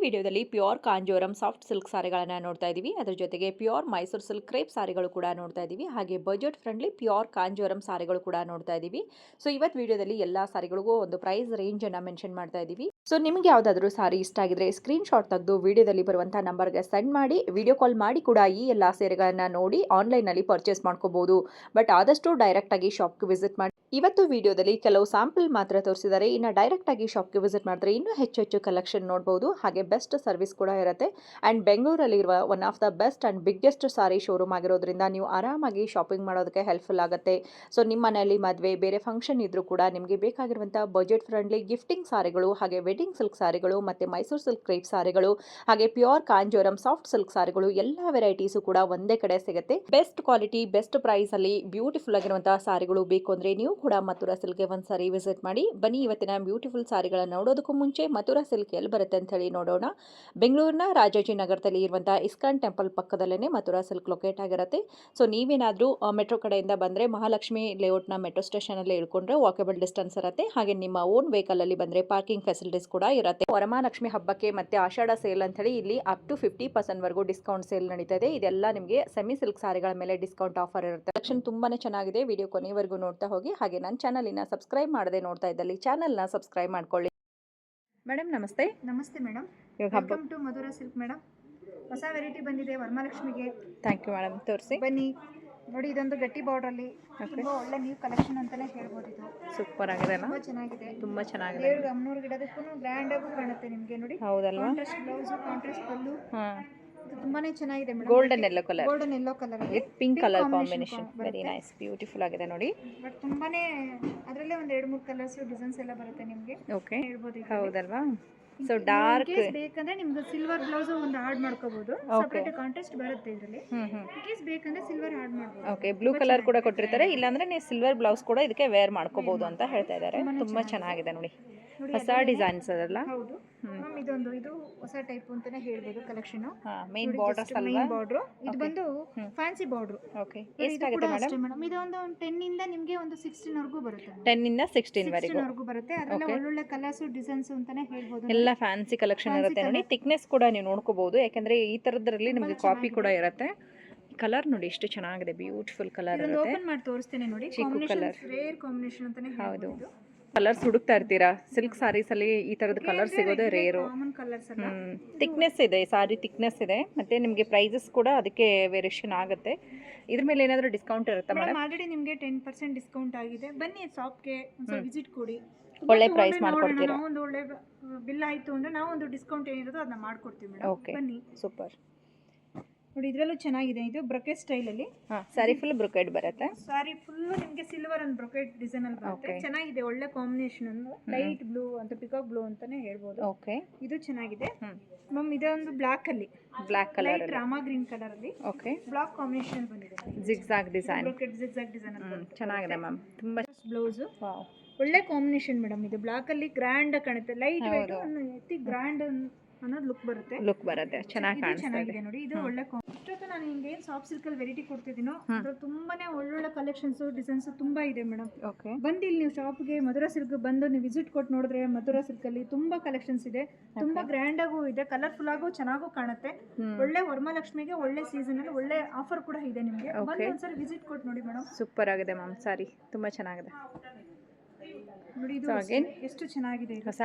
ವಿಡಿಯೋದಲ್ಲಿ pure ಕಾಂಜೋರಂ soft silk ಸಾರಿಗಳನ್ನು ನೋಡ್ತಾ ಇದ್ದೀವಿ. ಅದರ ಜೊತೆಗೆ ಪ್ಯೂರ್ ಮೈಸೂರು ಸಿಲ್ಕ್ ಕ್ರೇಪ್ ಸಾರಿಗಳು ಕೂಡ ನೋಡ್ತಾ ಇದ್ದೀವಿ. ಹಾಗೆ ಬಜೆಟ್ ಫ್ರೆಂಡ್ಲಿ ಪ್ಯೂರ್ ಕಾಂಜೋರಂ ಸಾರಿಗಳು ಕೂಡ ನೋಡ್ತಾ ಇದ್ದೀವಿ. ಸೊ ಇವತ್ತು ವಿಡಿಯೋದಲ್ಲಿ ಎಲ್ಲ ಸಾರಿಗಳಿಗೂ ಒಂದು ಪ್ರೈಸ್ ರೇಂಜ್ ಅನ್ನು ಮೆನ್ಷನ್ ಮಾಡ್ತಾ ಇದ್ದೀವಿ. ಸೊ ನಿಮಗೆ ಯಾವುದಾದ್ರೂ ಸಾರಿ ಇಷ್ಟ ಆಗಿದ್ರೆ ಸ್ಕ್ರೀನ್ ಶಾಟ್ ತೆಗೆದು ವಿಡಿಯೋದಲ್ಲಿ ಬರುವಂತಹ ನಂಬರ್ಗೆ ಸೆಂಡ್ ಮಾಡಿ, ವಿಡಿಯೋ ಕಾಲ್ ಮಾಡಿ ಕೂಡ ಈ ಎಲ್ಲ ಸೀರೆಗಳನ್ನು ನೋಡಿ ಆನ್ಲೈನಲ್ಲಿ ಪರ್ಚೇಸ್ ಮಾಡ್ಕೋಬಹುದು. ಬಟ್ ಆದಷ್ಟು ಡೈರೆಕ್ಟ್ ಆಗಿ ಶಾಪ್ಗೆ ವಿಸಿಟ್ ಮಾಡಿ. ಇವತ್ತು ವಿಡಿಯೋದಲ್ಲಿ ಕೆಲವು ಸ್ಯಾಂಪಲ್ ಮಾತ್ರ ತೋರಿಸಿದ್ದಾರೆ. ಇನ್ನು ಡೈರೆಕ್ಟ್ ಆಗಿ ಶಾಪ್ಗೆ ವಿಸಿಟ್ ಮಾಡಿದ್ರೆ ಇನ್ನೂ ಹೆಚ್ಚು ಕಲೆಕ್ಷನ್ ನೋಡಬಹುದು. ಹಾಗೆ ಬೆಸ್ಟ್ ಸರ್ವಿಸ್ ಕೂಡ ಇರುತ್ತೆ. ಅಂಡ್ ಬೆಂಗಳೂರಲ್ಲಿರುವ one of the best and biggest sari showroom ಆಗಿರೋದ್ರಿಂದ ನೀವು ಆರಾಮಾಗಿ ಶಾಪಿಂಗ್ ಮಾಡೋದಕ್ಕೆ ಹೆಲ್ಪ್ಫುಲ್ ಆಗುತ್ತೆ. ಸೊ ನಿಮ್ಮ ಮನೆಯಲ್ಲಿ ಮದುವೆ ಬೇರೆ ಫಂಕ್ಷನ್ ಇದ್ರೂ ಕೂಡ ನಿಮಗೆ ಬೇಕಾಗಿರುವಂಥ ಬಜೆಟ್ ಫ್ರೆಂಡ್ಲಿ ಗಿಫ್ಟಿಂಗ್ ಸಾರಿಗಳು, ಹಾಗೆ ವೆಡ್ಡಿಂಗ್ ಸಿಲ್ಕ್ ಸಾರಿಗಳು, ಮತ್ತೆ ಮೈಸೂರು ಸಿಲ್ಕ್ ಕ್ರೇಪ್ ಸಾರಿಗಳು, ಹಾಗೆ ಪ್ಯೂರ್ ಕಾಂಜೋರಂ ಸಾಫ್ಟ್ ಸಿಲ್ಕ್ ಸಾರಿಗಳು ಎಲ್ಲ ವೆರೈಟೀಸು ಕೂಡ ಒಂದೇ ಕಡೆ ಸಿಗುತ್ತೆ. ಬೆಸ್ಟ್ ಕ್ವಾಲಿಟಿ ಬೆಸ್ಟ್ ಪ್ರೈಸ್ ಅಲ್ಲಿ ಬ್ಯೂಟಿಫುಲ್ ಆಗಿರುವಂತಹ ಸಾರಿಗಳು ಬೇಕು ಅಂದ್ರೆ ನೀವು ಕೂಡ ಮಥುರಾ ಸಿಲ್ಕ್ಗೆ ಒಂದ್ಸಾರಿ ವಿಸಿಟ್ ಮಾಡಿ. ಬನ್ನಿ ಇವತ್ತಿನ ಬ್ಯೂಟಿಫುಲ್ ಸಾರಿಗಳನ್ನು ನೋಡೋದಕ್ಕೂ ಮುಂಚೆ ಮಥುರಾ ಸಿಲ್ಕ್ ಎಲ್ಲಿ ಬರುತ್ತೆ ಅಂತ ಹೇಳಿ ನೋಡೋಣ. ಬೆಂಗಳೂರಿನ ರಾಜಾಜಿನಗರದಲ್ಲಿ ಇರುವಂತಹ ಇಸ್ಕಾನ್ ಟೆಂಪಲ್ ಪಕ್ಕದಲ್ಲೇ ಮಥುರಾ ಸಿಲ್ಕ್ ಲೊಕೇಟ್ ಆಗಿರುತ್ತೆ. ಸೊ ನೀವೇನಾದ್ರೂ ಮೆಟ್ರೋ ಕಡೆಯಿಂದ ಬಂದ್ರೆ ಮಹಾಲಕ್ಷ್ಮಿ ಲೇಔಟ್ನ ಮೆಟ್ರೋ ಸ್ಟೇಷನ್ ಅಲ್ಲಿ ಇಳ್ಕೊಂಡ್ರೆ ವಾಕೇಬಲ್ ಡಿಸ್ಟೆನ್ಸ್ ಇರುತ್ತೆ. ಹಾಗೆ ನಿಮ್ಮ ಓನ್ ವೆಹಿಕಲ್ ಅಲ್ಲಿ ಬಂದ್ರೆ ಪಾರ್ಕಿಂಗ್ ಫೆಸಿಲಿಟೀಸ್ ಕೂಡ ಇರುತ್ತೆ. ವರಮಹಾಲಕ್ಷ್ಮಿ ಹಬ್ಬಕ್ಕೆ ಮತ್ತೆ ಆಷಾಢ ಸೇಲ್ ಅಂತ ಹೇಳಿ ಇಲ್ಲಿ ಅಪ್ ಟು 50% ವರೆಗೂ ಡಿಸ್ಕೌಂಟ್ ಸೇಲ್ ನಡೀತಾ ಇದೆ. ಇದೆಲ್ಲ ನಿಮಗೆ ಸೆಮಿ ಸಿಲ್ಕ್ ಸಾರಿಗಳ ಮೇಲೆ ಡಿಸ್ಕೌಂಟ್ ಆಫರ್ ಇರುತ್ತೆ. ಕಲೆಕ್ಷನ್ ತುಂಬಾನೇ ಚೆನ್ನಾಗಿದೆ. ವಿಡಿಯೋ ಕೊನೆವರೆಗೂ ನೋಡ್ತಾ ಹೋಗಿ. ಹಾಗೆ ನನ್ನ ಚಾನಲಿನ ಸಬ್ಸ್ಕ್ರೈಬ್ ಮಾಡದೆ ನೋಡ್ತಾ ಇದ್ದಲ್ಲಿ ಚಾನಲ್ನ ಸಬ್ಸ್ಕ್ರೈಬ್ ಮಾಡ್ಕೊಳ್ಳಿ. ಮೇಡಮ್ ನಮಸ್ತೆ. ನಮಸ್ತೆ madam, welcome to Madhura silk madam. ಹೊಸ ವೆರೈಟಿ ಬಂದಿದೆ ವರಮಹಾಲಕ್ಷ್ಮಿಗೆ. ಥ್ಯಾಂಕ್ ಯು ಮೇಡಮ್, ತೋರಿಸಿ ಬನ್ನಿ. ನೋಡಿ, ಇದೊಂದು ಗಟ್ಟಿ ಬಾರ್ಡ್ರಲ್ಲಿ ತುಂಬಾ ಒಳ್ಳೆ ನ್ಯೂ ಕಲೆಕ್ಷನ್ ಅಂತಾನೆ ಹೇಳ್ಬೋದು. ಇದು ಸೂಪರ್ ಆಗಿದೆ, ತುಂಬಾ ಚೆನ್ನಾಗಿದೆ. ದೇವ್ರಿಗೆ ಅಮ್ಮನವ್ರ ಗಿಡದಕ್ಕೂ ಗ್ರ್ಯಾಂಡ್ ಆಗೂ ಕಾಣುತ್ತೆ ನಿಮಗೆ. ನೋಡಿ, ಹೌದಲ್ವಾ? ಕಾಂಟ್ರಾಸ್ಟ್ ಬ್ಲೌಸ್, ಕಾಂಟ್ರಾಸ್ಟ್ ಪಲ್ಲು, ಇದು ತುಂಬಾನೇ ಚೆನ್ನಾಗಿದೆ madam. Golden yellow colour with pink colour combination, very nice, beautiful ಆಗಿದೆ ನೋಡಿ. ಬಟ್ ತುಂಬಾನೇ ಅದರಲ್ಲೇ ಒಂದು 2-3 ಕಲರ್ಸ್ ಡಿಸೈನ್ಸ್ ಎಲ್ಲ ಬರುತ್ತೆ ನಿಮಗೆ. ಓಕೆ, ಹೇಳ್ಬೋದು. ಹೌದಲ್ವಾ? ಸೊ ಡಾರ್ಕ್ ಬೇಕಂದ್ರೆ ನಿಮ್ಗೆ ಸಿಲ್ವರ್ ಬ್ಲೌಸ್ ಒಂದು ಆಡ್ ಮಾಡ್ಕೋಬಹುದು. ಸೆಪರೇಟ್ ಕಾಂಟ್ರಾಸ್ಟ್ ಬರುತ್ತೆ ಇದರಲ್ಲಿ. ಕೇಸ್ ಬೇಕಂದ್ರೆ ಸಿಲ್ವರ್ ಆಡ್ ಮಾಡಬಹುದು. ಓಕೆ, ಬ್ಲೂ ಕಲರ್ ಕೂಡ ಕೊಟ್ಟಿರ್ತಾರೆ. ಇಲ್ಲಾಂದ್ರೆ ನೀವು ಸಿಲ್ವರ್ ಬ್ಲೌಸ್ ಕೂಡ ಇದಕ್ಕೆ ವೇರ್ ಮಾಡ್ಕೋಬಹುದು ಅಂತ ಹೇಳ್ತಾ ಇದ್ದಾರೆ. ತುಂಬಾ ಚೆನ್ನಾಗಿದೆ ನೋಡಿ, ಹೊಸ ಡಿಸೈನ್ಸ್ ಅದಲ್ಲ. ಹೌದು ಮ್ಯಾಮ್, ಇದು ಹೊಸ ಟೈಪ್ ಅಂತಾನೆ ಹೇಳ್ಬೋದು ಕಲೆಕ್ಷನ್. ಮೇನ್ ಬಾರ್ಡರ್ಸ್ ಅಲ್ವಾ? ಮೇನ್ ಬಾರ್ಡರ್ ಇದು ಬಂದು ಫ್ಯಾನ್ಸಿ ಬಾರ್ಡರ್. ಓಕೆ, ಎಷ್ಟಾಗುತ್ತೆ ಮೇಡಮ್? ಇದು ಒಂದು 10 ಇಂದ ನಿಮಗೆ ಒಂದು 16 ವರೆಗೂ ಬರುತ್ತೆ. 10 ಇಂದ 16 ವರೆಗೂ ಬರುತ್ತೆ. ಅದೆಲ್ಲ ಒಳ್ಳೊಳ್ಳೆ ಕಲರ್ಸ್ ಡಿಸೈನ್ಸ್ ಅಂತಾನೆ ಹೇಳ್ಬೋದು. ಎಲ್ಲ ಫ್ಯಾನ್ಸಿ ಕಲೆಕ್ಷನ್ ಇರುತ್ತೆ ನೋಡಿ. ಥಿಕ್ನೆಸ್ ಕೂಡ ನೀವು ನೋಡ್ಕೋಬಹುದು, ಯಾಕಂದ್ರೆ ಈ ತರದ್ರಲ್ಲಿ ನಿಮಗೆ ಕಾಪಿ ಕೂಡ ಇರುತ್ತೆ. ಕಲರ್ ನೋಡಿ ಎಷ್ಟು ಚೆನ್ನಾಗಿದೆ, ಬ್ಯೂಟಿಫುಲ್ ಕಲರ್ ಇರುತ್ತೆ. ಓಪನ್ ಮಾಡಿ ತೋರಿಸ್ತೇನೆ ನೋಡಿ. ಕಲರ್ ರೇರ್ ಕಾಂಬಿನೇಷನ್ ಅಂತಾನೆ ಹೇಳ್ಬೋದು. ಕಲರ್ಸ್ ಹುಡುಕ್ತಾ ಇರ್ತೀರಾ? ಸಿಲ್ಕ್ ಸಾರೀಸ್ ಅಲ್ಲಿ ಈ ತರದ ಕಲರ್ ಸಿಗೋದೇ ರೇರು. ಥಿಕ್ನೆಸ್ ಇದೆ, ಸಾರಿ ಥಿಕ್ನೆಸ್ ಇದೆ. ಮತ್ತೆ ನಿಮಗೆ ಪ್ರೈಸಸ್ ಕೂಡ ಅದಕ್ಕೆ ವೇರಿಯೇಷನ್ ಆಗುತ್ತೆ. ಇದ್ರ ಮೇಲೆ ಏನಾದರೂ ಡಿಸ್ಕೌಂಟ್ ಇರುತ್ತಾ ಮೇಡಮ್? ಆಲ್ರೆಡಿ ನಿಮಗೆ 10% ಡಿಸ್ಕೌಂಟ್ ಆಗಿದೆ. ಬನ್ನಿ ಶಾಪ್ಗೆ ಒಂದು ವಿಸಿಟ್ ಕೊಡಿ. ಒಳ್ಳೆ ಪ್ರೈಸ್ ಮಾಡ್ಕೊಡ್ತೀರಾ? ಒಂದು ಒಳ್ಳೆ ಬಿಲ್ ಆಯ್ತು ಅಂದ್ರೆ ನಾವು ಒಂದು ಡಿಸ್ಕೌಂಟ್ ಏನಿರೋದು ಅದನ್ನ ಮಾಡ್ಕೊಡ್ತೀವಿ ಮೇಡಮ್. ಓಕೆ, ಬನ್ನಿ. ಸೂಪರ್. ನೋಡಿ, ಇದರಲ್ಲೂ ಚೆನ್ನಾಗಿದೆ. ಇದು ಬ್ರೊಕೆಟ್ ಸ್ಟೈಲ್ ಅಲ್ಲಿ ಸಾರಿ ಫುಲ್ ಬ್ರೊಕೆಟ್ ಬರುತ್ತೆ. ಸಾರಿ ಫುಲ್ ನಿಮಗೆ ಸಿಲ್ವರ್ ಅಂಡ್ ಬ್ರೊಕೆಟ್ ಡಿಸೈನ್ ಅಲ್ಲಿ ಬರುತ್ತೆ. ಚೆನ್ನಾಗಿದೆ, ಒಳ್ಳೆ ಕಾಂಬಿನೇಷನ್. ಲೈಟ್ ಬ್ಲೂ ಅಂತ ಪಿಕಾಕ್ ಬ್ಲೂ ಅಂತಾನೆ ಹೇಳ್ಬೋದು. ಓಕೆ, ಇದು ಚೆನ್ನಾಗಿದೆ ಮ್ಯಾಮ್. ಇದೊಂದು ಬ್ಲಾಕ್ ಅಲ್ಲಿ, black colour, Rama green colour ಅಲ್ಲಿ ಓಕೆ ಬ್ಲಾಕ್ ಕಾಂಬಿನೇಷನ್ ಬಂದಿದೆ. Zigzag design, brocade zigzag design ಅಂತ ಚೆನ್ನಾಗಿದೆ ಮ್ಯಾಮ್. ತುಂಬಾ ಬ್ಲೌಸ್ ಒಳ್ಳೆ ಕಾಂಬಿನೇಷನ್ ಮೇಡಮ್. ಇದು ಬ್ಲಾಕ್ ಅಲ್ಲಿ ಗ್ರ್ಯಾಂಡ್ ಕಾಣುತ್ತೆ. ಲೈಟ್ ವೇಟ್ ಎತ್ತಿ ಗ್ರ್ಯಾಂಡ್ ಅನ್ನೋದು ಲುಕ್ ಬರುತ್ತೆ. ಚೆನ್ನಾಗಿ ಕಾಣಿಸ್ತಿದೆ ನೋಡಿ. ಇದು ಒಳ್ಳೆ ಇಷ್ಟೊತ್ತು ನಾನು ನಿಮ್ಗೆ ಏನು ಸಾಫ್ಟ್ ಸಿಲ್ಕ್ ಅಲ್ಲಿ ವೆರೈಟಿ ಕೊಡ್ತಿದ್ದೀನೋ ಅದು ತುಂಬಾನೇ ಒಳ್ಳೊಳ್ಳೆ ಕಲೆಕ್ಷನ್ಸ್ ಡಿಸೈನ್ಸ್ ತುಂಬಾ ಇದೆ ಮೇಡಮ್. ಓಕೆ, ಬಂದು ಇಲ್ಲಿ ನೀವು ಶಾಪ್ಗೆ ಮಧುರಾ ಸಿಲ್ಕ್ ಬಂದು ನೀವು ವಿಸಿಟ್ ಕೊಟ್ಟು ನೋಡಿದ್ರೆ ಮಧುರಾ ಸಿಲ್ಕ್ ಅಲ್ಲಿ ತುಂಬಾ ಕಲೆಕ್ಷನ್ಸ್ ಇದೆ. ತುಂಬಾ ಗ್ರ್ಯಾಂಡ್ ಆಗೂ ಇದೆ, ಕಲರ್ಫುಲ್ ಆಗು ಚೆನ್ನಾಗೂ ಕಾಣುತ್ತೆ. ಒಳ್ಳೆ ವರಮಹಾಲಕ್ಷ್ಮಿಗೆ ಒಳ್ಳೆ ಸೀಸನ್ ಅಲ್ಲಿ ಒಳ್ಳೆ ಆಫರ್ ಕೂಡ ಇದೆ ನಿಮಗೆ. ಬಂದು ಒಂದ್ಸರಿ ವಿಸಿಟ್ ಕೊಟ್ಟು ನೋಡಿ ಮೇಡಮ್. ಸೂಪರ್ ಆಗಿದೆ ಮ್ಯಾಮ್, ಸಾರಿ ತುಂಬಾ ಚೆನ್ನಾಗಿದೆ ನೋಡಿ. ಇದು ಎಷ್ಟು ಚೆನ್ನಾಗಿದೆ, ಹೊಸ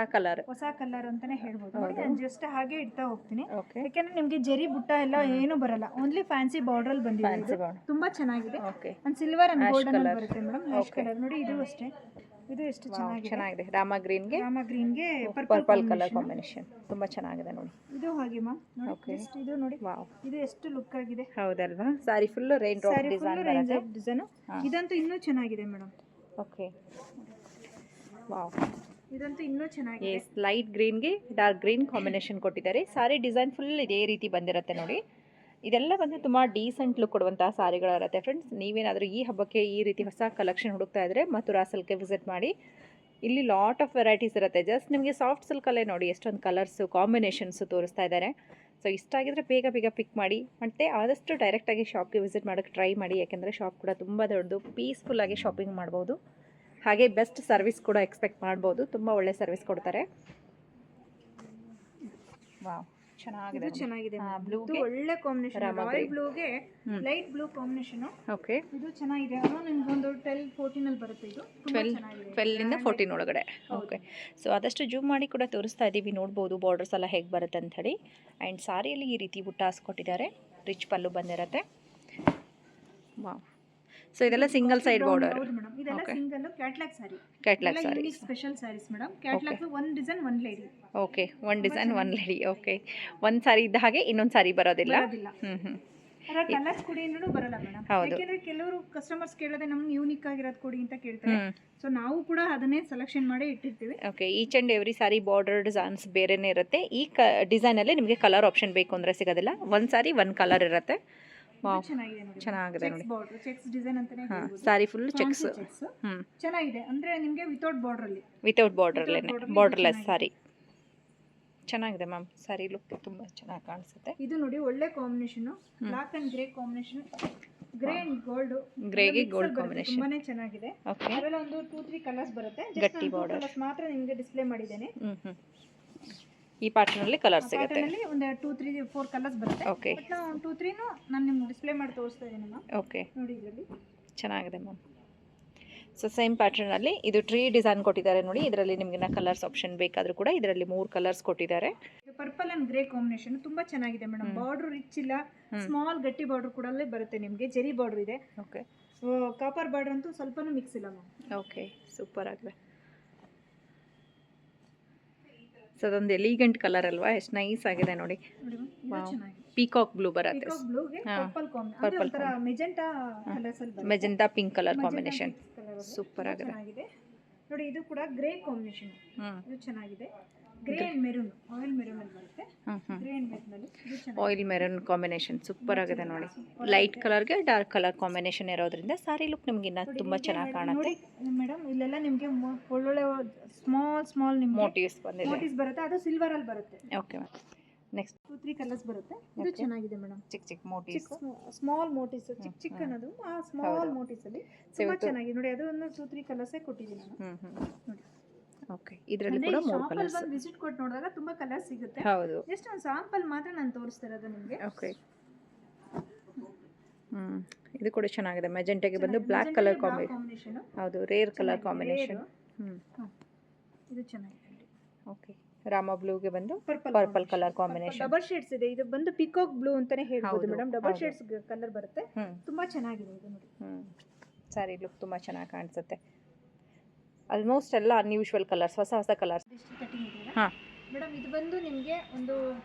ಕಲರ್ ಅಂತಾನೆ ಹೇಳ್ಬೋದು. ನಾನು ಜಸ್ಟ್ ಹಾಗೆ ಇಡ್ತಾ ಹೋಗ್ತೀನಿ, ಯಾಕಂದ್ರೆ ನಿಮ್ಗೆ ಜರಿ ಬುಟ್ಟ ಎಲ್ಲ ಏನು ಬರಲ್ಲ. ಓನ್ಲಿ ಫ್ಯಾನ್ಸಿ ಬಾರ್ಡರ್ ಅಲ್ಲಿ ಬಂದಿದೆ. ತುಂಬಾ ಚೆನ್ನಾಗಿದೆ. ಒಂದು ಸಿಲ್ವರ್ ಅಂಡ್ ಗೋಲ್ಡನ್ ಅಲ್ಲಿ ಬರುತ್ತೆ ಮೇಡಮ್. ನ್ಯಾಶ್ ಕಲರ್ ನೋಡಿ. ಇದು ಅಷ್ಟೇ, ಇದು ಎಷ್ಟು ಚೆನ್ನಾಗಿದೆ. ರಾಮಾ ಗ್ರೀನ್ಗೆ ಪರ್ಪಲ್ ಕಲರ್ ಕಾಂಬಿನೇಷನ್ ತುಂಬಾ ಚೆನ್ನಾಗಿದೆ ನೋಡಿ. ಇದು ಹಾಗೆ ಮ್ಯಾಮ್. ಇದು ನೋಡಿ, ಇದು ಎಷ್ಟು ಲುಕ್ ಆಗಿದೆ. ಹೌದಲ್ವಾ? ಸಾರಿ ಫುಲ್ ರೈನ್ ಡ್ರಾಪ್ ಡಿಸೈನ್. ಇದಂತೂ ಇನ್ನೂ ಚೆನ್ನಾಗಿದೆ ಮೇಡಮ್. ಓಕೆ, ವಾವ್, ಇದಂತೂ ಇನ್ನೂ ಚೆನ್ನಾಗಿದೆ. ಲೈಟ್ ಗ್ರೀನ್ಗೆ ಡಾರ್ಕ್ ಗ್ರೀನ್ ಕಾಂಬಿನೇಷನ್ ಕೊಟ್ಟಿದ್ದಾರೆ. ಸಾರಿ ಡಿಸೈನ್ ಫುಲ್ ಇದೇ ರೀತಿ ಬಂದಿರುತ್ತೆ ನೋಡಿ. ಇದೆಲ್ಲ ಬಂದು ತುಂಬ ಡೀಸೆಂಟ್ ಲುಕ್ ಕೊಡುವಂತಹ ಸಾರಿಗಳಿರುತ್ತೆ ಫ್ರೆಂಡ್ಸ್. ನೀವೇನಾದರೂ ಈ ಹಬ್ಬಕ್ಕೆ ಈ ರೀತಿ ಹೊಸ ಕಲೆಕ್ಷನ್ ಹುಡುಕ್ತಾ ಇದ್ದರೆ ಮಥುರಾ ಸಿಲ್ಕ್ಗೆ ವಿಸಿಟ್ ಮಾಡಿ. ಇಲ್ಲಿ ಲಾಟ್ ಆಫ್ ವೆರೈಟೀಸ್ ಇರುತ್ತೆ. ಜಸ್ಟ್ ನಿಮಗೆ ಸಾಫ್ಟ್ ಸಿಲ್ಕಲ್ಲೇ ನೋಡಿ ಎಷ್ಟೊಂದು ಕಲರ್ಸು ಕಾಂಬಿನೇಷನ್ಸು ತೋರಿಸ್ತಾ ಇದ್ದಾರೆ. ಸೊ ಇಷ್ಟ ಆಗಿದ್ರೆ ಬೇಗ ಪಿಕ್ ಮಾಡಿ. ಮತ್ತು ಆದಷ್ಟು ಡೈರೆಕ್ಟಾಗಿ ಶಾಪ್ಗೆ ವಿಸಿಟ್ ಮಾಡೋಕ್ಕೆ ಟ್ರೈ ಮಾಡಿ, ಯಾಕೆಂದರೆ ಶಾಪ್ ಕೂಡ ತುಂಬ ದೊಡ್ಡದು, ಪೀಸ್ಫುಲ್ಲಾಗಿ ಶಾಪಿಂಗ್ ಮಾಡ್ಬೋದು. ಹಾಗೆ ಬೆಸ್ಟ್ ಸರ್ವಿಸ್ ಕೂಡ ಎಕ್ಸ್ಪೆಕ್ಟ್ ಮಾಡ್ಬೋದು. ತುಂಬ ಒಳ್ಳೆ ಸರ್ವಿಸ್ ಕೊಡ್ತಾರೆ. ವಾವ್, ಚೆನ್ನಾಗಿದೆ. ಇದು ಚೆನ್ನಾಗಿದೆ ಹಾ, madam. ಬ್ಲೂಗೆ ಇದು ಒಳ್ಳೆ ಕಾಂಬಿನೇಷನ್, ರಾಮ ರಾಯಲ್ green. ಬ್ಲೂಗೆ ಲೈಟ್ ಬ್ಲೂ ಕಾಂಬಿನೇಷನ್. ಓಕೆ, ಇದು ಚೆನ್ನಾಗಿದೆ. ಅದು ನಿಮ್ಗೊಂದು 12-14 ಅಲ್ಲಿ ಬರುತ್ತೆ. ಇದು ತುಂಬಾ 12 ಚೆನ್ನಾಗಿದೆ. 12ಇಂದ 14 ಒಳಗಡೆ. ಓಕೆ, ಸೊ ಆದಷ್ಟು ಜೂಮ್ ಮಾಡಿ ಕೂಡ ತೋರಿಸ್ತಾ ಇದ್ದೀವಿ, ನೋಡ್ಬೋದು ಬಾರ್ಡರ್ಸ್ ಎಲ್ಲ ಹೇಗೆ ಬರುತ್ತೆ ಅಂತ ಹೇಳಿ. ಆ್ಯಂಡ್ ಸಾರಿಯಲ್ಲಿ ಈ ರೀತಿ ಬುಟ್ಟ ಹಾಸ್ಕೊಟ್ಟಿದ್ದಾರೆ, ರಿಚ್ ಪಲ್ಲು ಬಂದಿರುತ್ತೆ. ವಾವ್, ಸೊ ಇದೆಲ್ಲ ಸಿಂಗಲ್ ಸೈಡ್ ಬಾರ್ಡರ್. ಹೌದು ಮೇಡಮ್, ಇದೆಲ್ಲ ಸಿಂಗಲ್ ಕ್ಯಾಟ್ಲಾಗ್ ಸಾರಿ. ಕ್ಯಾಟ್ಲಾಗ್ ಎಲ್ಲ sari. Unique special sarees madam. Catalogue one design one lady. Okay, one design one lady. Okay, ಒಂದು ಸಾರಿ ಇದ್ದ ಹಾಗೆ ಇನ್ನೊಂದು ಸಾರಿ ಬರೋದಿಲ್ಲ. ಅದರ ಕಲರ್ಸ್ ಕೊಡಿ ಅನ್ನೋದು ಬರಲ್ಲ ಮೇಡಮ್. ಯಾಕೆಂದ್ರೆ ಕೆಲವರು ಕಸ್ಟಮರ್ಸ್ ಕೇಳೋದೇ ನಮ್ಗೆ ಯೂನಿಕ್ ಆಗಿರೋದು ಕೊಡಿ ಅಂತ ಕೇಳ್ತಾರೆ. ಸೊ ನಾವು ಕೂಡ ಅದನ್ನೇ ಸೆಲೆಕ್ಷನ್ ಮಾಡಿ ಇಟ್ಟಿರ್ತೀವಿ. Okay, each and every sorry border designs ಬೇರೆನೇ ಇರುತ್ತೆ. ಈ ಡಿಸೈನಲ್ಲಿ ನಿಮಗೆ ಕಲರ್ ಆಪ್ಷನ್ ಬೇಕು ಅಂದರೆ ಸಿಗೋದಿಲ್ಲ. ಒಂದು ಸಾರಿ ಒಂದು ಕಲರ್ ಇರುತ್ತೆ. ವಾವ್, ಚೆನ್ನಾಗಿದೆ ನೋಡಿ. ಚೆಕ್ಸ್ ಡಿಸೈನ್ ಅಂತಾನೆ ಹೇಳ್ಬೋದು. ಸಾರಿ ಫುಲ್ ಚೆಕ್ಸ್. ಚೆನ್ನಾಗಿದೆ ಅಂದ್ರೆ ನಿಮಗೆ ವಿತೌಟ್ ಬಾರ್ಡರ್ ಅಲ್ಲಿ, ವಿತೌಟ್ ಬಾರ್ಡರ್ಲೇನೆ, ಬಾರ್ಡರ್ಲೆಸ್ ಸಾರಿ. ಚೆನ್ನಾಗಿದೆ ಮ್ಯಾಮ್, ಸಾರಿ ಲುಕ್ ತುಂಬ ಚೆನ್ನಾಗಿ ಕಾಣಿಸುತ್ತೆ. ಇದು ನೋಡಿ ಒಳ್ಳೆ combination, black and grey combination. Grey and gold, ಗ್ರೇಗೆ ಗೋಲ್ಡ್ ಕಾಂಬಿನೇಷನ್ ತುಂಬಾನೇ ಚೆನ್ನಾಗಿದೆ. ಓಕೆ, ಅದರಲ್ಲಿ ಒಂದು 2-3 ಕಲರ್ಸ್ ಬರುತ್ತೆ. ಗಟ್ಟಿ ಬಾರ್ಡರ್ ಕಲರ್ಸ್ ಮಾತ್ರ ನಿಮಗೆ ಡಿಸ್ಪ್ಲೇ ಮಾಡಿದ್ದೇನೆ. ಈ ಪ್ಯಾಟರ್ನಲ್ಲಿ ಕಲರ್ ಸಿಗುತ್ತೆ. ಒಂದು 2-3-4 ಕಲರ್ಸ್ ಬರುತ್ತೆ. ಓಕೆ, ಬಟ್ ನಾವು 2-3 ನಾನು ನಿಮ್ಗೆ ಡಿಸ್ಪ್ಲೇ ಮಾಡಿ ತೋರಿಸ್ತಾ ಇದ್ದೀನಿ ಮ್ಯಾಮ್. ಓಕೆ, ನೋಡಿ ಇದರಲ್ಲಿ ಚೆನ್ನಾಗಿದೆ ಮ್ಯಾಮ್. ಸೊ ಸೇಮ್ ಪ್ಯಾಟರ್ನಲ್ಲಿ ಇದು ಟ್ರೀ ಡಿಸೈನ್ ಕೊಟ್ಟಿದ್ದಾರೆ ನೋಡಿ. ಇದರಲ್ಲಿ ನಿಮಗೆ ಕಲರ್ಸ್ ಆಪ್ಷನ್ ಬೇಕಾದರೂ ಕೂಡ ಇದರಲ್ಲಿ 3 ಕಲರ್ಸ್ ಕೊಟ್ಟಿದ್ದಾರೆ. ಇದು ಪರ್ಪಲ್ ಅಂಡ್ ಗ್ರೇ ಕಾಂಬಿನೇಷನ್ ತುಂಬಾ ಚೆನ್ನಾಗಿದೆ ಮೇಡಮ್. ಬಾರ್ಡರ್ ರಿಚ್ ಇಲ್ಲ, ಸ್ಮಾಲ್ ಗಟ್ಟಿ ಬಾರ್ಡರ್ ಕೂಡ ಬರುತ್ತೆ ನಿಮಗೆ. ಜೆರಿ ಬಾರ್ಡರ್ ಇದೆ. ಓಕೆ, ಕಾಪರ್ ಬಾರ್ಡರ್ ಅಂತೂ ಸ್ವಲ್ಪನೂ ಮಿಕ್ಸ್ ಇಲ್ಲ ಮ್ಯಾಮ್. ಓಕೆ, ಸೂಪರ್ ಆಗಿದೆ. ಸೊ ಅದೊಂದು ಎಲಿಗೆಂಟ್ ಕಲರ್ ಅಲ್ವಾ, ಎಷ್ಟು ನೈಸ್ ಆಗಿದೆ ನೋಡಿ. ಪೀಕಾಕ್ ಬ್ಲೂ ಬರುತ್ತೆ. Magenta pink colour combination super ಆಗಿದೆ ನೋಡಿ. ಇದು ಕೂಡ ಗ್ರೇ ಕಾಂಬಿನೇಷನ್, ಇದು ಚೆನ್ನಾಗಿದೆ. Grey and maroon, oil maroon ಅಲ್ಲಿ ಬರುತ್ತೆ. ಗ್ರೇ ಅಂಡ್ ಮೆರೂನ್ ಅಲ್ಲಿ ಇದು ಚೆನ್ನಾಗಿದೆ. ಆಯಿಲ್ ಮೆರೂನ್ ಕಾಂಬಿನೇಷನ್ ಸೂಪರ್ ಆಗಿದೆ ನೋಡಿ. ಲೈಟ್ ಕಲರ್ಗೆ ಡಾರ್ಕ್ ಕಲರ್ ಕಾಂಬಿನೇಷನ್ ಇರೋದ್ರಿಂದ ಸಾರಿ ಲುಕ್ ನಿಮ್ಗೆ ಇನ್ನ ತುಂಬಾ ಚೆನ್ನಾಗಿ ಕಾಣುತ್ತೆ. ಮೇಡಮ್ ಇಲ್ಲೆಲ್ಲ ನಿಮಗೆ ಒಳ್ಳೊಳ್ಳೆ ಸ್ಮಾಲ್ ನಿಮ್ಗೆ ಮೋಟಿವ್ಸ್ ಬಂದಿದೆ. ಮೋಟಿವ್ಸ್ ಬರುತ್ತೆ, ಅದು ಸಿಲ್ವರ್ ಅಲ್ಲಿ ಬರುತ್ತೆ. ಓಕೆ, ನೆಕ್ಸ್ಟ್ 2-3 ಕಲರ್ಸ್ ಬರುತ್ತೆ. ಇದು ಚೆನ್ನಾಗಿದೆ ಮೇಡಮ್. ಚಿಕ್ಕ ಮೋಟಿವ್ಸ್, ಸ್ಮಾಲ್ ಮೋಟಿವ್ಸ್, ಚಿಕ್ಕ ಅನ್ನೋದು ಆ ಸ್ಮಾಲ್ ಮೋಟಿವ್ಸ್ ಅಲ್ಲಿ ತುಂಬಾ ಚೆನ್ನಾಗಿದೆ ನೋಡಿ. ಅದು ಒಂದು 2-3 ಕಲರ್ಸ್ ಕೊಟ್ಟಿದ್ದೀನಿ ನಾನು. ನೋಡಿ, ಓಕೆ, ಇದರಲ್ಲಿ ಕೂಡ 3 ಕಲರ್ಸ್. ಬಂದು ವಿಸಿಟ್ ಕೊಟ್ಟು ನೋಡಿದಾಗ ತುಂಬಾ ಕಲರ್ಸ್ ಸಿಗುತ್ತೆ. ಹೌದು, ಜಸ್ಟ್ ಒಂದು ಸ್ಯಾಂಪಲ್ ಮಾತ್ರ ನಾನು ತೋರಿಸ್ತಾ ಇರೋದು ನಿಮಗೆ. ಓಕೆ, ಇದು ಕೂಡ ಚೆನ್ನಾಗಿದೆ. ಮೆಜೆಂಟಾಗೆ ಬಂದು ಬ್ಲಾಕ್ ಕಲರ್ ಕಾಂಬಿನೇಷನ್. ಹೌದು, ರೇರ್ ಕಲರ್ ಕಾಂಬಿನೇಷನ್. ಇದು ಚೆನ್ನಾಗಿದೆ. ಓಕೆ, ರಾಮ ಬ್ಲೂಗೆ ಬಂದು purple colour combination. Double shades ಇದೆ. ಇದು ಬಂದು ಪಿಕಾಕ್ ಬ್ಲೂ ಅಂತಾನೆ ಹೇಳ್ಬೋದು ಮೇಡಮ್. ಡಬಲ್ ಶೇಡ್ಸ್ ಕಲರ್ ಬರುತ್ತೆ. ತುಂಬಾ ಚೆನ್ನಾಗಿದೆ ಇದು ನೋಡಿ. ಸಾರಿ ಲುಕ್ ತುಂಬಾ ಚೆನ್ನಾಗಿ ಕಾಣಿಸುತ್ತೆ. ಆಲ್ಮೋಸ್ಟ್ ಎಲ್ಲ ಅನ್ಯೂಶುವಲ್ ಕಲರ್ಸ್, ಹೊಸ ಕಲರ್ಸ್. ಹಾಂ ಮೇಡಮ್, ಇದು ಬಂದು ನಿಮಗೆ ಒಂದು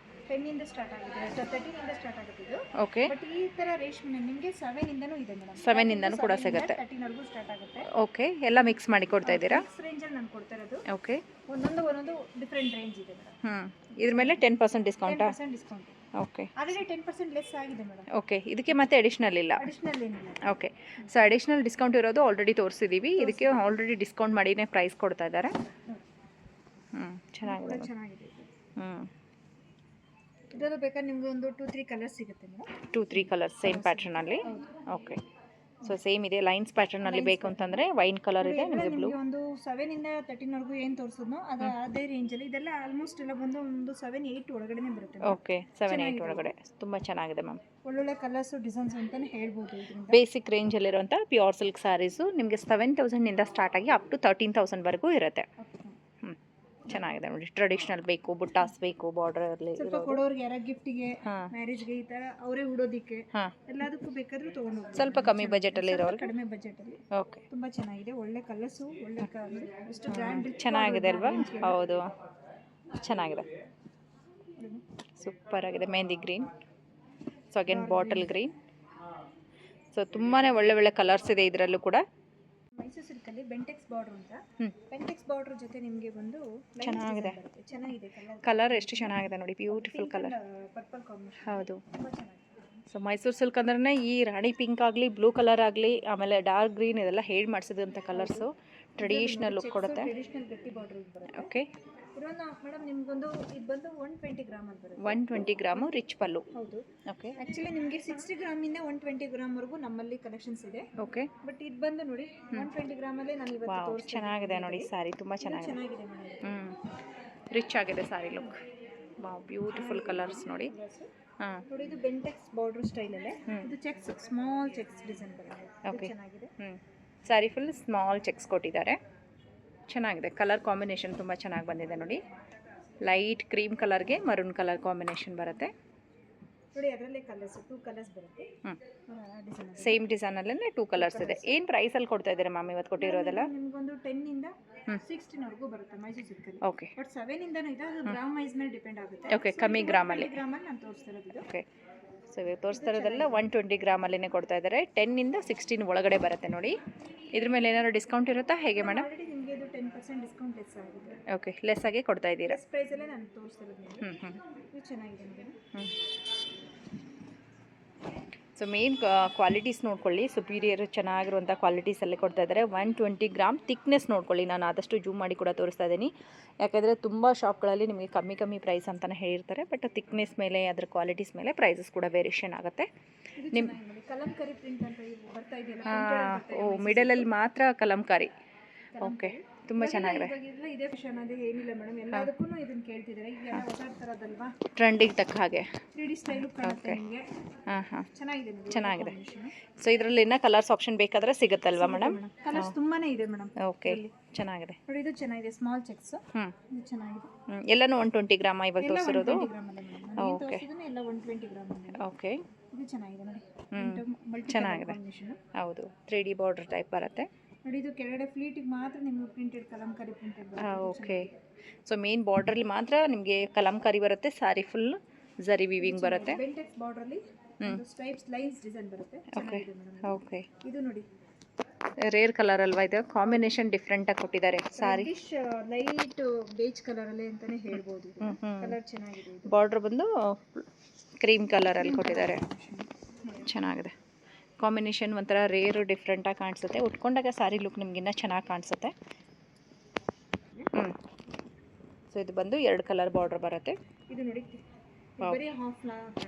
10 ಇಂದ ಸ್ಟಾರ್ಟ್ ಆಗುತ್ತೆ, 13 ಇಂದ ಸ್ಟಾರ್ಟ್ ಆಗುತ್ತೆ ಇದು. ಓಕೆ, ಬಟ್ ಈ ತರ ರೇಷ್ಮೆ ನಿಮಗೆ 7 ಇಂದನೂ ಇದೆ ಮೇಡಮ್. 7 ಇಂದನೂ ಕೂಡ ಸಿಗುತ್ತೆ. 13 ವರೆಗೂ ಸ್ಟಾರ್ಟ್ ಆಗುತ್ತೆ. ಓಕೆ, ಎಲ್ಲ ಮಿಕ್ಸ್ ಮಾಡಿ ಕೊಡ್ತಾ ಇದ್ದೀರಾ? ಮಿಕ್ಸ್ ರೇಂಜ್ ಅಲ್ಲಿ ನಾನು ಕೊಡ್ತಾ ಇರೋದು. ಓಕೆ, ಒಂದೊಂದು ಡಿಫರೆಂಟ್ ರೇಂಜ್ ಇದೆ ಮೇಡಮ್. ಇದ್ರ ಮೇಲೆ 10% ಡಿಸ್ಕೌಂಟಾ? 10% ಡಿಸ್ಕೌಂಟ್. ಓಕೆ, ಆಲ್ರೆಡಿ 10% ಲೆಸ್ ಆಗಿದೆ ಮೇಡಮ್. ಓಕೆ, ಇದಕ್ಕೆ ಮತ್ತೆ ಅಡಿಷನಲ್ ಇಲ್ಲ? ಅಡಿಷನಲ್ ಏನಿಲ್ಲ. ಓಕೆ, ಸೊ ಅಡಿಷನಲ್ ಡಿಸ್ಕೌಂಟ್ ಇರೋದು ಆಲ್ರೆಡಿ ತೋರಿಸಿದ್ದೀವಿ. ಇದಕ್ಕೆ ಆಲ್ರೆಡಿ ಡಿಸ್ಕೌಂಟ್ ಮಾಡಿನೇ ಪ್ರೈಸ್ ಕೊಡ್ತಾ ಇದ್ದಾರೆ. ಚೆನ್ನಾಗಿದೆ. ಇದರಲ್ಲೂ ಬೇಕಾದ್ರೆ ನಿಮ್ಗೆ ಒಂದು 2-3 ಕಲರ್ಸ್ ಸಿಗುತ್ತೆ ಮೇಡಮ್. 2-3 ಕಲರ್ಸ್ ಸೇಮ್ ಪ್ಯಾಟರ್ನಲ್ಲಿ. ಓಕೆ, ಸೊ ಸೇಮ್ ಇದೆ. ಲೈನ್ಸ್ ಪ್ಯಾಟರ್ನಲ್ಲಿ ಬೇಕು ಅಂತಂದರೆ ವೈನ್ ಕಲರ್ ಇದೆ ನಿಮಗೆ. ಬ್ಲೂ ಒಂದು 7 ಇಂದ 13 ವರೆಗೂ ಏನು ತೋರಿಸಿದ್ನೋ ಅದು ಅದೇ ರೇಂಜಲ್ಲಿ. ಇದೆಲ್ಲ ಆಲ್ಮೋಸ್ಟ್ ಎಲ್ಲ ಬಂದು ಒಂದು 7-8 ಒಳಗಡೆ ಬರುತ್ತೆ. ಓಕೆ, 7-8 ಒಳಗಡೆ ತುಂಬ ಚೆನ್ನಾಗಿದೆ ಮ್ಯಾಮ್. ಒಳ್ಳೊಳ್ಳೆ ಕಲರ್ಸ್ ಡಿಸೈನ್ಸ್ ಅಂತಾನೆ ಹೇಳ್ಬೋದು. ಬೇಸಿಕ್ ರೇಂಜಲ್ಲಿರುವಂಥ ಪ್ಯೂರ್ ಸಿಲ್ಕ್ ಸ್ಯಾರೀಸು ನಿಮಗೆ 7,000ಇಂದ ಸ್ಟಾರ್ಟ್ ಆಗಿ ಅಪ್ ಟು 13,000ವರೆಗೂ ಇರುತ್ತೆ. ಚೆನ್ನಾಗಿದೆ ನೋಡಿ. ಟ್ರೆಡಿಷನಲ್ ಬೇಕು, ಬುಟ್ಟಾಸ್ ಬೇಕು, ಬಾರ್ಡರ್ ಅಲ್ಲಿ ಕೊಡೋರಿಗೆ, ಯಾರ ಗಿಫ್ಟಿಗೆ, ಮ್ಯಾರೇಜ್ಗೆ, ಈ ತರ ಅವರೇ ಉಡೋದಿಕ್ಕೆ ಎಲ್ಲದಕ್ಕೂ ಬೇಕಾದ್ರೂ ತಗೊಂಡು ಹೋಗ್ಬೋದು. ಸ್ವಲ್ಪ ಕಮ್ಮಿ ಬಜೆಟ್ ಅಲ್ಲಿ ಇರೋರು. ಕಡಿಮೆ ಬಜೆಟ್ ಅಲ್ಲಿ. ಓಕೆ, ತುಂಬಾ ಚೆನ್ನಾಗಿದೆ. ಒಳ್ಳೆ ಕಲರ್ಸ್, ಒಳ್ಳೆ ಎಷ್ಟು ಗ್ರ್ಯಾಂಡ್ ಚೆನ್ನಾಗಿದೆ ಅಲ್ವಾ? ಹೌದು, ಚೆನ್ನಾಗಿದೆ. ಸೂಪರ್ ಆಗಿದೆ. Mehndi green, so again bottle green. So ತುಂಬಾ ಒಳ್ಳೆ ಕಲರ್ಸ್ ಇದೆ ಇದರಲ್ಲೂ ಕೂಡ. ಮೈಸೂರು ಸಿಲ್ಕಲ್ಲಿ ಬೆಂಟೆಕ್ಸ್ ಬಾರ್ಡರ್ ಅಂತ. ಬೆಂಟೆಕ್ಸ್ ಬಾರ್ಡರ್ ಜೊತೆ ನಿಮಗೆ ಬಂದು ಚೆನ್ನಾಗಿದೆ. ಚೆನ್ನಾಗಿದೆ ಕಲರ್ ಎಷ್ಟು ಚೆನ್ನಾಗಿದೆ ನೋಡಿ. Beautiful colour, purple combination. ಹೌದು. ತುಂಬಾ ಚೆನ್ನಾಗಿದೆ. ಸೊ ಮೈಸೂರು ಸಿಲ್ಕ್ ಅಂದ್ರೆ ಈ ರಾಣಿ ಪಿಂಕ್ ಆಗಲಿ, ಬ್ಲೂ ಕಲರ್ ಆಗಲಿ, ಆಮೇಲೆ ಡಾರ್ಕ್ ಗ್ರೀನ್, ಇದೆಲ್ಲ ಹೇಳಿ ಮಾಡಿಸಿದಂಥ ಕಲರ್ಸು ಟ್ರೆಡಿಷನಲ್ ಲುಕ್ ಕೊಡುತ್ತೆ. ಟ್ರೆಡಿಷನಲ್ ಗಟ್ಟಿ ಬಾರ್ಡರ್ ಬರುತ್ತೆ. ಓಕೆ, ಇರೋಣ ಮೇಡಮ್ ನಿಮ್ಗೊಂದು ಇದು ಬಂದು 120 ಗ್ರಾಮ್ ಅಂತ ಬರುತ್ತೆ. 120 ಗ್ರಾಮು ರಿಚ್ ಪಲ್ಲು. ಹೌದು. ಓಕೆ, ಆಕ್ಚುಲಿ ನಿಮಗೆ 60 ಗ್ರಾಮಿಂದ 120 ಗ್ರಾಮ್ ವರೆಗೂ ನಮ್ಮಲ್ಲಿ ಕಲೆಕ್ಷನ್ಸ್ ಇದೆ. ಓಕೆ, ಬಟ್ ಇದು ಬಂದು ನೋಡಿ 120 ಗ್ರಾಮಲ್ಲೇ ನಾನು ಇವತ್ತು ತೋರಿಸ್ತೀನಿ. ಚೆನ್ನಾಗಿದೆ ನೋಡಿ ಸಾರಿ, ತುಂಬ ಚೆನ್ನಾಗಿದೆ. ಚೆನ್ನಾಗಿದೆ ಮೇಡಮ್. ರಿಚ್ ಆಗಿದೆ ಸಾರಿ ಲುಕ್. ವಾವ್ ಬ್ಯೂಟಿಫುಲ್ ಕಲರ್ಸ್ ನೋಡಿ. ಹಾಂ ನೋಡಿ ಇದು ಬೆಂಟೆಕ್ಸ್ ಬಾರ್ಡರ್ ಸ್ಟೈಲಲ್ಲೇ ಇದು ಚೆಕ್ಸ್ ಸ್ಮಾಲ್ ಚೆಕ್ಸ್ ಡಿಸೈನ್ ಬರುತ್ತೆ. ಓಕೆ. ಚೆನ್ನಾಗಿದೆ. ಸ್ಯಾರಿ ಫುಲ್ ಸ್ಮಾಲ್ ಚೆಕ್ಸ್ ಕೊಟ್ಟಿದ್ದಾರೆ. ಚೆನ್ನಾಗಿದೆ. ಕಲರ್ ಕಾಂಬಿನೇಷನ್ ತುಂಬ ಚೆನ್ನಾಗಿ ಬಂದಿದೆ ನೋಡಿ. ಲೈಟ್ ಕ್ರೀಮ್ ಕಲರ್ಗೆ ಮರೂನ್ ಕಲರ್ ಕಾಂಬಿನೇಷನ್ ಬರುತ್ತೆ. ನೋಡಿ ಅದರಲ್ಲೇ ಕಲರ್ಸ್ 2 ಕಲರ್ಸ್ ಬರುತ್ತೆ. ಡಿಸೈನ್ ಸೇಮ್ ಡಿಸೈನಲ್ಲೇ 2 ಕಲರ್ಸ್ ಇದೆ. ಏನು ಪ್ರೈಸಲ್ಲಿ ಕೊಡ್ತಾ ಇದ್ದೀರಾ ಮ್ಯಾಮ್ ಇವತ್ತು ಕೊಟ್ಟಿರೋದೆಲ್ಲ? ನಿಮಗೊಂದು 10 ಇಂದ 16 ವರೆಗೂ ಬರುತ್ತೆ ಮೈಸೂರು ಸಿಲ್ಕಲ್ಲಿ. ಓಕೆ. ಬಟ್ 7 ಇಂದನೂ ಇದೆ, ಅದು ಗ್ರಾಮ್ ವೈಸ್ ಮೇಲೆ ಡಿಪೆಂಡ್ ಆಗುತ್ತೆ. ಓಕೆ, ಕಮ್ಮಿ ಗ್ರಾಮಲ್ಲಿ. ಗ್ರಾಮಲ್ಲಿ ನಾನು ತೋರಿಸ್ತಾ ಇರೋದು. ಓಕೆ. ಸೊ ಇವಾಗ ತೋರಿಸ್ತಾ ಇರೋದೆಲ್ಲ 120 ಗ್ರಾಮಲ್ಲೇ ಕೊಡ್ತಾ ಇದ್ದಾರೆ. 10 ಇಂದ 16 ಒಳಗಡೆ ಬರುತ್ತೆ ನೋಡಿ. ಇದ್ರ ಮೇಲೆ ಏನಾದ್ರು ಡಿಸ್ಕೌಂಟ್ ಇರುತ್ತಾ ಹೇಗೆ ಮೇಡಮ್? ಆಲ್ರೆಡಿ ನಿಮಗೆ ಇದು 10% ಡಿಸ್ಕೌಂಟ್ ಲೆಸ್ ಆಗಿದೆ. ಓಕೆ, ಲೆಸ್ ಆಗಿ ಕೊಡ್ತಾ ಇದ್ದೀರಾ. ಲೆಸ್ ಪ್ರೈಸಲ್ಲೇ ನಾನು ತೋರಿಸ್ತಾ ಇರೋದು ನಿಮಗೆ. ಇದು ಚೆನ್ನಾಗಿದೆ ನೋಡಿ. ಸೊ ಮೇನ್ ಕ್ವಾಲಿಟೀಸ್ ನೋಡ್ಕೊಳ್ಳಿ. ಸುಪೀರಿಯರ್ ಚೆನ್ನಾಗಿರುವಂಥ ಕ್ವಾಲಿಟೀಸಲ್ಲೇ ಕೊಡ್ತಾ ಇದ್ದಾರೆ. 120 ಗ್ರಾಮ್ ಥಿಕ್ನೆಸ್ ನೋಡ್ಕೊಳ್ಳಿ. ನಾನು ಆದಷ್ಟು ಜೂಮ್ ಮಾಡಿ ಕೂಡ ತೋರಿಸ್ತಾ ಇದ್ದೀನಿ. ಯಾಕೆಂದರೆ ತುಂಬ ಶಾಪ್ಗಳಲ್ಲಿ ನಿಮಗೆ ಕಮ್ಮಿ ಪ್ರೈಸ್ ಅಂತಲೇ ಹೇಳಿರ್ತಾರೆ. ಬಟ್ ಥಿಕ್ನೆಸ್ ಮೇಲೆ ಅದರ ಕ್ವಾಲಿಟೀಸ್ ಮೇಲೆ ಪ್ರೈಸಸ್ ಕೂಡ ವೇರಿಯೇಷನ್ ಆಗುತ್ತೆ. ನಿಮ್ಮ ಕಲಂಕರಿ ಪ್ರಿಂಟ್ ಅಂತ ಬರ್ತಾ ಇದೆಯಲ್ಲ, ಓ ಮಿಡಲಲ್ಲಿ ಮಾತ್ರ ಕಲಂಕಾರಿ. ಓಕೆ, ತುಂಬ ಚೆನ್ನಾಗಿದೆ. ಇದೇ ಫ್ಯಾಷನ್ ಅದೇ ಏನಿಲ್ಲ ಮೇಡಮ್, ಎಲ್ಲದಕ್ಕೂ ಇದನ್ನ ಕೇಳ್ತಿದ್ದಾರೆ. ಈಗ ಹೊಸ ಥರದಲ್ವಾ, ಟ್ರೆಂಡಿಗೆ ತಕ್ಕ ಹಾಗೆ 3D ಸ್ಟೈಲು ಕಾಣುತ್ತೆ ನಿಮಗೆ. ಹಾಂ ಚೆನ್ನಾಗಿದೆ ನೋಡಿ. ಚೆನ್ನಾಗಿದೆ. ಸೊ ಇದರಲ್ಲಿ ಇನ್ನೂ ಕಲರ್ಸ್ ಆಪ್ಷನ್ ಬೇಕಾದರೆ ಸಿಗುತ್ತಲ್ವಾ ಮೇಡಮ್? ಕಲರ್ಸ್ ತುಂಬಾನೇ ಇದೆ ಮೇಡಮ್. ಓಕೆ, ಚೆನ್ನಾಗಿದೆ ನೋಡಿ. ಇದು ಚೆನ್ನಾಗಿದೆ, ಸ್ಮಾಲ್ ಚೆಕ್ಸ್. ಇದು ಚೆನ್ನಾಗಿದೆ. ಎಲ್ಲನೂ 120 ಗ್ರಾಮ್ ಇವಾಗ ತೋರಿಸಿರೋದು. ಓಕೆ, ಎಲ್ಲ 120 ಗ್ರಾಮ್. ಓಕೆ, ಇದು ಚೆನ್ನಾಗಿದೆ ನೋಡಿ. ಚೆನ್ನಾಗಿದೆ. ಹೌದು, 3D ಬಾರ್ಡರ್ ಟೈಪ್ ಬರುತ್ತೆ ನೋಡಿ. ಇದು ಕೆಳಗಡೆ ಫ್ಲೀಟಿಗೆ ಮಾತ್ರ ನಿಮಗೆ ಪ್ರಿಂಟೆಡ್ ಕಲಂಕಾರಿ ಪ್ರಿಂಟೆಡ್ ಬರುತ್ತೆ. ಓಕೆ. ಸೊ ಮೇನ್ ಬಾರ್ಡ್ರಲ್ಲಿ ಮಾತ್ರ ನಿಮಗೆ ಕಲಂಕಾರಿ ಬರುತ್ತೆ. ಸ್ಯಾರಿ ಫುಲ್ ಜರಿ ವಿವಿಂಗ್ ಬರುತ್ತೆ. ಬೆಂಟೆಕ್ಸ್ ಬಾರ್ಡ್ರಲ್ಲಿ ಸ್ಟ್ರೈಪ್ಸ್ ಲೈನ್ಸ್ ಡಿಸೈನ್ ಬರುತ್ತೆ. ಚೆನ್ನಾಗಿದೆ ಮೇಡಮ್. ಓಕೆ. ಇದು ನೋಡಿ, ರೇರ್ ಕಲರ್ ಅಲ್ವಾ ಇದು? ಕಾಂಬಿನೇಷನ್ ಡಿಫ್ರೆಂಟ್ ಆಗಿ ಕೊಟ್ಟಿದ್ದಾರೆ. ಸಾರಿ ಲೈಟ್ ಬೇಜ್ ಕಲರ್ ಅಲ್ಲಿ ಅಂತಾನೆ ಹೇಳ್ಬೋದು. ಕಲರ್ ಚೆನ್ನಾಗಿದೆ. ಬಾರ್ಡರ್ ಬಂದು ಕ್ರೀಮ್ ಕಲರ್ ಅಲ್ಲಿ ಕೊಟ್ಟಿದ್ದಾರೆ. ಚೆನ್ನಾಗಿದೆ. ಕಾಂಬಿನೇಷನ್ ಒಂಥರ ರೇರು ಡಿಫ್ರೆಂಟಾಗಿ ಕಾಣಿಸುತ್ತೆ. ಉಟ್ಕೊಂಡಾಗ ಸ್ಯಾರಿ ಲುಕ್ ನಿಮ್ಗಿನ್ನ ಚೆನ್ನಾಗಿ ಕಾಣಿಸುತ್ತೆ. ಸೊ ಇದು ಬಂದು 2 ಕಲರ್ ಬಾರ್ಡರ್ ಬರುತ್ತೆ. ಇದು ನೋಡಿ, ಬರೀ ಹಾಫ್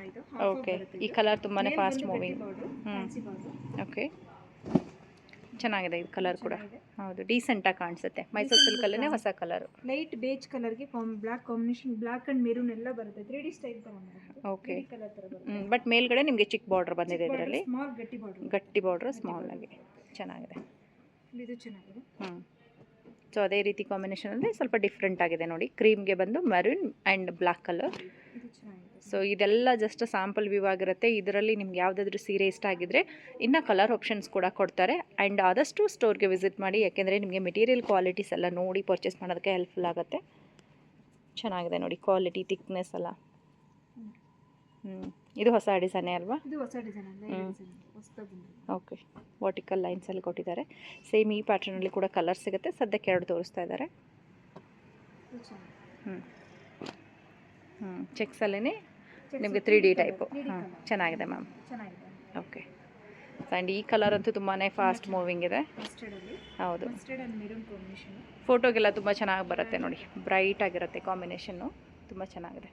ಇದು. ಓಕೆ, ಈ ಕಲರ್ ತುಂಬಾ ಫಾಸ್ಟ್ ಮೂವಿಂಗ್. ಓಕೆ, ಚೆನ್ನಾಗಿದೆ ಈ ಕಲರ್ ಕೂಡ. ಹೌದು, ಡೀಸೆಂಟಾಗಿ ಕಾಣಿಸುತ್ತೆ. ಮೈಸೂರು ಸಿಲ್ಕಲ್ಲೇ ಹೊಸ ಕಲರು. ಲೈಟ್ ಬೇಜ್ ಕಲರ್ಗೆ black combination, black and maroon ಎಲ್ಲ ಬರುತ್ತೆ. 3D ಸ್ಟೈಲ್ ತರ. ಓಕೆ. ಬಟ್ ಮೇಲ್ಗಡೆ ನಿಮಗೆ ಚಿಕ್ಕ ಬಾರ್ಡರ್ ಬಂದಿದೆ ಇದರಲ್ಲಿ. ಸ್ಮಾಲ್ ಗಟ್ಟಿ ಬಾರ್ಡರ್. ಗಟ್ಟಿ ಬಾರ್ಡರ್ ಸ್ಮಾಲ್ ಆಗಿ ಚೆನ್ನಾಗಿದೆ. ಇದು ಚೆನ್ನಾಗಿದೆ. ಸೊ ಅದೇ ರೀತಿ ಕಾಂಬಿನೇಷನಲ್ಲಿ ಸ್ವಲ್ಪ ಡಿಫ್ರೆಂಟ್ ಆಗಿದೆ ನೋಡಿ. ಕ್ರೀಮ್ಗೆ ಬಂದು ಮೆರೂನ್ ಆ್ಯಂಡ್ ಬ್ಲ್ಯಾಕ್ ಕಲರ್. ಇದು ಚೆನ್ನಾಗಿದೆ. ಸೊ ಇದೆಲ್ಲ ಜಸ್ಟ್ ಸ್ಯಾಂಪಲ್ ವ್ಯೂ ಆಗಿರುತ್ತೆ. ಇದರಲ್ಲಿ ನಿಮ್ಗೆ ಯಾವುದಾದ್ರೂ ಸೀರೆ ಇಷ್ಟ ಆಗಿದ್ದರೆ ಇನ್ನು ಕಲರ್ ಆಪ್ಷನ್ಸ್ ಕೂಡ ಕೊಡ್ತಾರೆ. ಆ್ಯಂಡ್ ಆದಷ್ಟು ಸ್ಟೋರ್ಗೆ ವಿಸಿಟ್ ಮಾಡಿ, ಯಾಕೆಂದರೆ ನಿಮಗೆ ಮೆಟೀರಿಯಲ್ ಕ್ವಾಲಿಟೀಸ್ ಎಲ್ಲ ನೋಡಿ ಪರ್ಚೇಸ್ ಮಾಡೋದಕ್ಕೆ ಹೆಲ್ಪ್ಫುಲ್ ಆಗುತ್ತೆ. ಚೆನ್ನಾಗಿದೆ ನೋಡಿ ಕ್ವಾಲಿಟಿ, ಥಿಕ್ನೆಸ್ ಎಲ್ಲ. ಇದು ಹೊಸ ಡಿಸೈನೇ ಅಲ್ವಾ? ಇದು ಹೊಸ ಡಿಸೈನ್ ಅಲ್ಲ, ಹೊಸದಾಗಿ. ಓಕೆ, ವರ್ಟಿಕಲ್ ಲೈನ್ಸಲ್ಲಿ ಕೊಟ್ಟಿದ್ದಾರೆ. ಸೇಮ್ ಈ ಪ್ಯಾಟರ್ನಲ್ಲಿ ಕೂಡ ಕಲರ್ ಸಿಗುತ್ತೆ. ಸದ್ಯಕ್ಕೆ 2 ತೋರಿಸ್ತಾ ಇದ್ದಾರೆ. ಚೆಕ್ಸಲ್ಲೇ ನಿಮಗೆ 3D ಟೈಪು. ಚೆನ್ನಾಗಿದೆ ಮ್ಯಾಮ್. ಓಕೆ. ಆ್ಯಂಡ್ ಈ ಕಲರ್ ಅಂತೂ ತುಂಬಾ ಫಾಸ್ಟ್ ಮೂವಿಂಗ್ ಇದೆ. ಹೌದು, ಫೋಟೋಗೆಲ್ಲ ತುಂಬ ಚೆನ್ನಾಗಿ ಬರುತ್ತೆ ನೋಡಿ. ಬ್ರೈಟ್ ಆಗಿರುತ್ತೆ ಕಾಂಬಿನೇಷನ್ನು, ತುಂಬ ಚೆನ್ನಾಗಿದೆ.